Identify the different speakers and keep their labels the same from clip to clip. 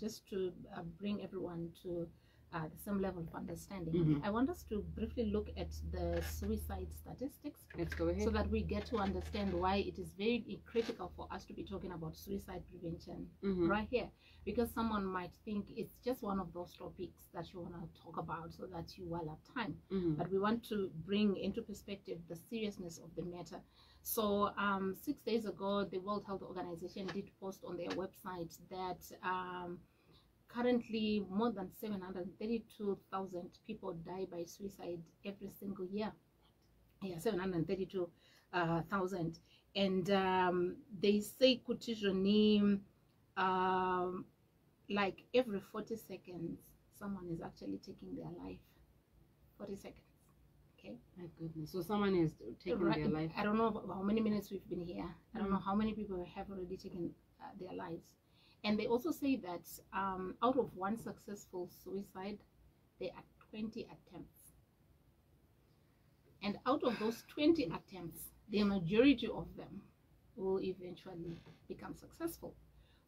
Speaker 1: just to bring everyone to the same level of understanding, I want us to briefly look at the suicide statistics.
Speaker 2: Let's go ahead.
Speaker 1: So that we get to understand why it is very critical for us to be talking about suicide prevention right here. Because someone might think it's just one of those topics that you want to talk about so that you will have time. But we want to bring into perspective the seriousness of the matter. So 6 days ago, the World Health Organization did post on their website that currently more than 732,000 people die by suicide every single year. Yeah, 732,000. And they say kutijoni, like every 40 seconds, someone is actually taking their life. 40 seconds. Okay.
Speaker 2: My goodness. So someone is taking their life.
Speaker 1: I don't know how many minutes we've been here. I don't know how many people have already taken their lives. And they also say that out of one successful suicide, there are 20 attempts. And out of those 20 attempts, the majority of them will eventually become successful.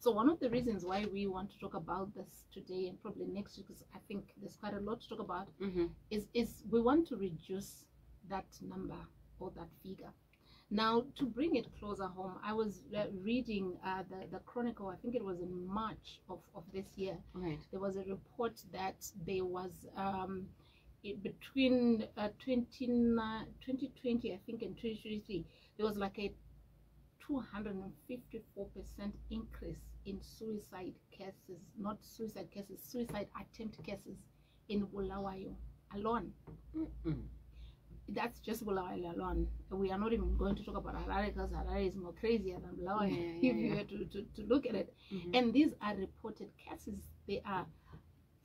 Speaker 1: So one of the reasons why we want to talk about this today and probably next week, because I think there's quite a lot to talk about, is we want to reduce that number or that figure. Now, to bring it closer home, I was reading the Chronicle, I think it was in March of this year.
Speaker 2: Right.
Speaker 1: There was a report that there was, between 2020, I think, and 2023, there was like a 254% increase in suicide cases, not suicide cases, suicide attempt cases in Bulawayo alone. That's just Bulawayo alone. We are not even going to talk about Harare, because Harare is more crazier than Bulawayo if you were to look at it. And these are reported cases. They are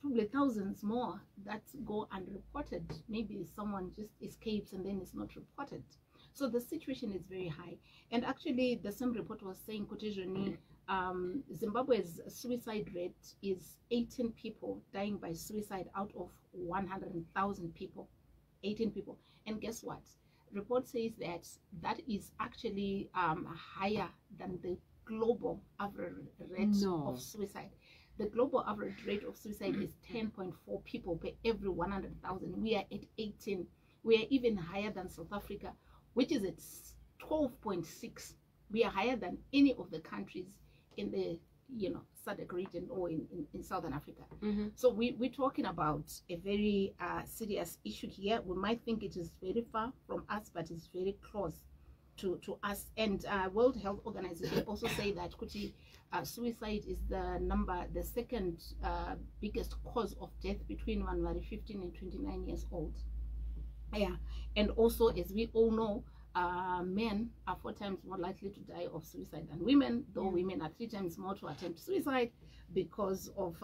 Speaker 1: probably thousands more that go unreported. Maybe someone just escapes and then it's not reported. So the situation is very high. And actually, the same report was saying, Kotijoni, Zimbabwe's suicide rate is 18 people dying by suicide out of 100,000 people. 18 people. And guess what? Report says that that is actually higher than the global average rate of suicide. The global average rate of suicide is 10.4 people per every 100,000. We are at 18. We are even higher than South Africa, which is at 12.6. We are higher than any of the countries in the SADC region or in Southern Africa. So we're talking about a very serious issue here. We might think it is very far from us, but it's very close to us. And World Health Organization also say that suicide is the second biggest cause of death between 15 and 29 years old. Yeah, and also, as we all know, men are 4 times more likely to die of suicide than women, though women are 3 times more to attempt suicide because of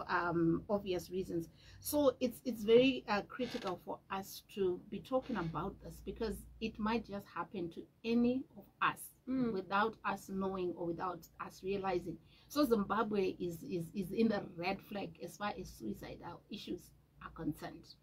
Speaker 1: obvious reasons. So it's very critical for us to be talking about this, because it might just happen to any of us without us knowing or without us realizing. So Zimbabwe is in the red flag as far as suicidal issues are concerned.